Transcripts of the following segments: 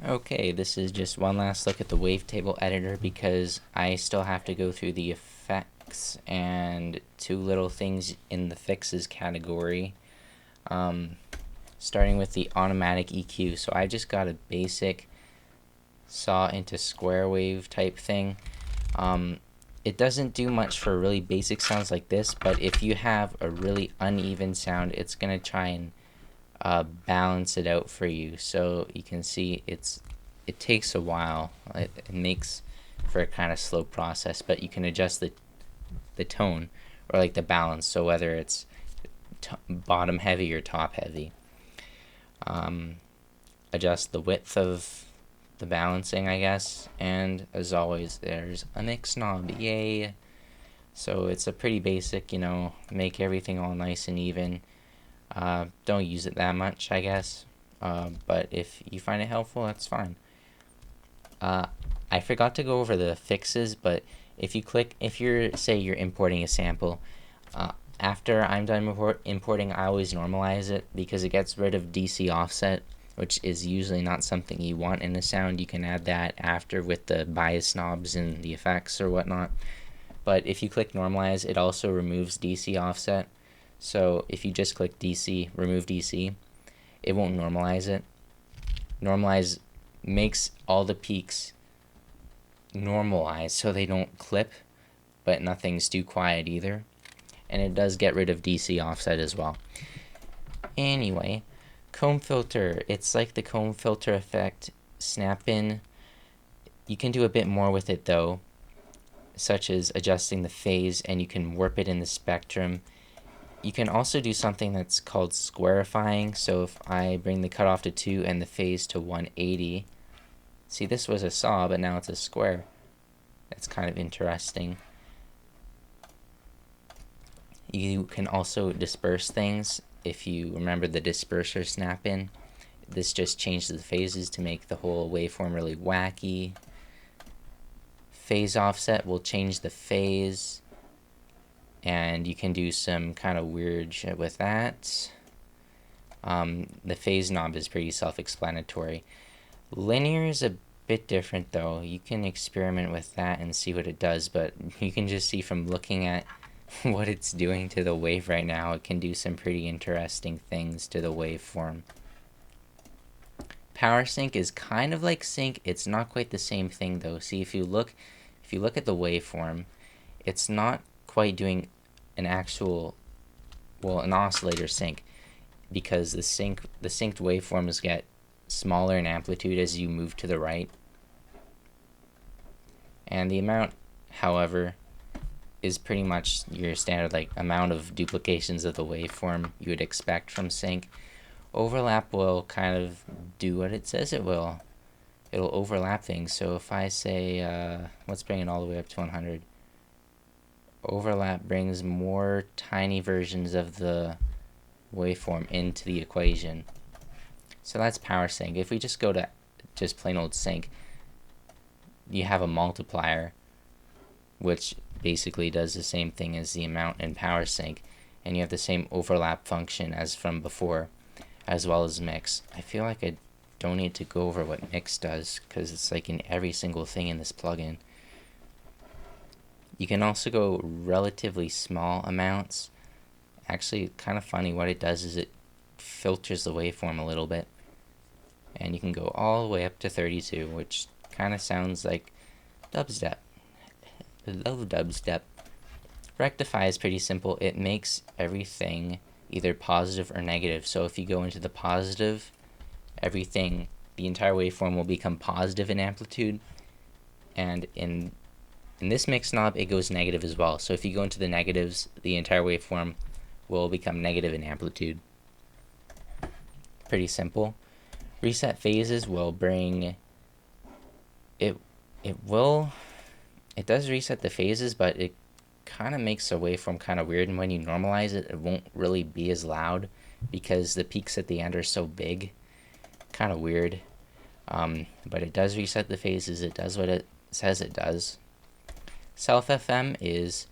Okay, this is just one last look at the Wavetable editor because I still have to go through the effects and two little things in the fixes category. Starting with the automatic EQ. So I just got a basic saw into square wave type thing. It doesn't do much for really basic sounds like this, but if you have a really uneven sound, it's gonna try and balance it out for you. So you can see it takes a while. It makes for a kind of slow process, but you can adjust the tone or like the balance. So whether it's bottom heavy or top heavy, adjust the width of the balancing, I guess. And as always, there's a mix knob. Yay! So it's a pretty basic, make everything all nice and even. Don't use it that much, I guess. But if you find it helpful, that's fine. I forgot to go over the fixes, but if you're importing a sample, after I'm done importing, I always normalize it because it gets rid of DC offset, which is usually not something you want in a sound. You can add that after with the bias knobs and the effects or whatnot. But if you click normalize, it also removes DC offset. So if you just click DC, remove DC, it won't normalize it. Normalize makes all the peaks normalize so they don't clip, but nothing's too quiet either. And it does get rid of DC offset as well. Anyway, comb filter. It's like the comb filter effect snap in. You can do a bit more with it though, such as adjusting the phase, and you can warp it in the spectrum. You can also do something that's called squarifying. So if I bring the cutoff to 2 and the phase to 180, see, this was a saw, but now it's a square. That's kind of interesting. You can also disperse things. If you remember the disperser snap in, this just changes the phases to make the whole waveform really wacky. Phase offset will change the phase, and you can do some kind of weird shit with that. The phase knob is pretty self-explanatory. Linear is a bit different though. You can experiment with that and see what it does, but you can just see from looking at what it's doing to the wave right now, it can do some pretty interesting things to the waveform. Power sync is kind of like sync. It's not quite the same thing though. See, if you look at the waveform, it's not quite doing an oscillator sync, because the synced waveforms get smaller in amplitude as you move to the right. And the amount, however, is pretty much your standard amount of duplications of the waveform you would expect from sync. Overlap will kind of do what it says it will. It'll overlap things. So if I say, let's bring it all the way up to 100. Overlap brings more tiny versions of the waveform into the equation. So that's power sync. If we just go to just plain old sync, you have a multiplier, which basically does the same thing as the amount in power sync, and you have the same overlap function as from before, as well as mix. I feel like I don't need to go over what mix does because it's like in every single thing in this plugin. You can also go relatively small amounts. Actually, kind of funny, what it does is it filters the waveform a little bit, and you can go all the way up to 32, which kind of sounds like dubstep. Love dubstep. Rectify is pretty simple. It makes everything either positive or negative. So if you go into the positive, the entire waveform will become positive in amplitude, and in this mix knob it goes negative as well. So if you go into the negatives, the entire waveform will become negative in amplitude. Pretty simple. Reset phases will bring it does reset the phases, but it kind of makes the waveform kind of weird, and when you normalize it, it won't really be as loud because the peaks at the end are so big. Kind of weird. But it does reset the phases. It does what it says it does. Self FM is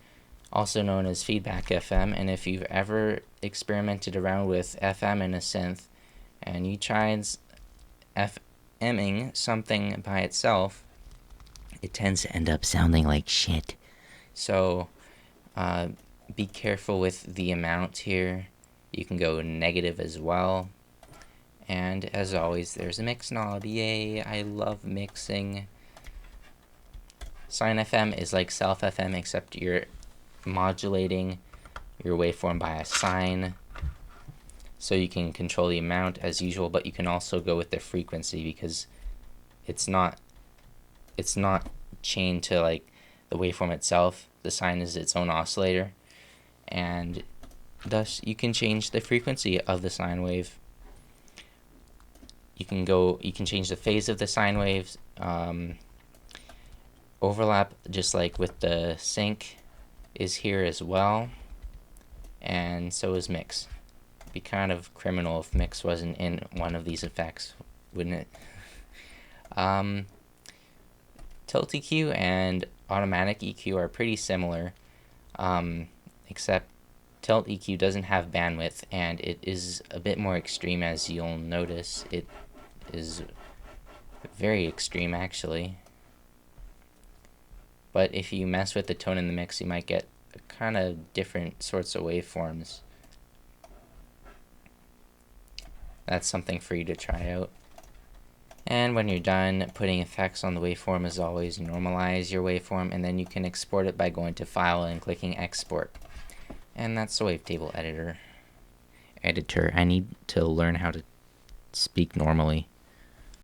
also known as feedback FM, and if you've ever experimented around with FM in a synth and you try and emming something by itself, it tends to end up sounding like shit. So be careful with the amount here. You can go negative as well. And as always, there's a mix knob. Yay, I love mixing. Sine FM is like self FM, except you're modulating your waveform by a sine. So you can control the amount as usual, but you can also go with the frequency because it's not chained to like the waveform itself. The sine is its own oscillator, and thus you can change the frequency of the sine wave. You can change the phase of the sine waves. Overlap, just like with the sync, is here as well, and so is mix. It'd be kind of criminal if mix wasn't in one of these effects, wouldn't it? Tilt EQ and automatic EQ are pretty similar, except tilt EQ doesn't have bandwidth, and it is a bit more extreme, as you'll notice. It is very extreme, actually. But if you mess with the tone in the mix, you might get kind of different sorts of waveforms. That's something for you to try out. And when you're done putting effects on the waveform, as always, normalize your waveform, and then you can export it by going to File and clicking Export. And that's the Wavetable editor. I need to learn how to speak normally.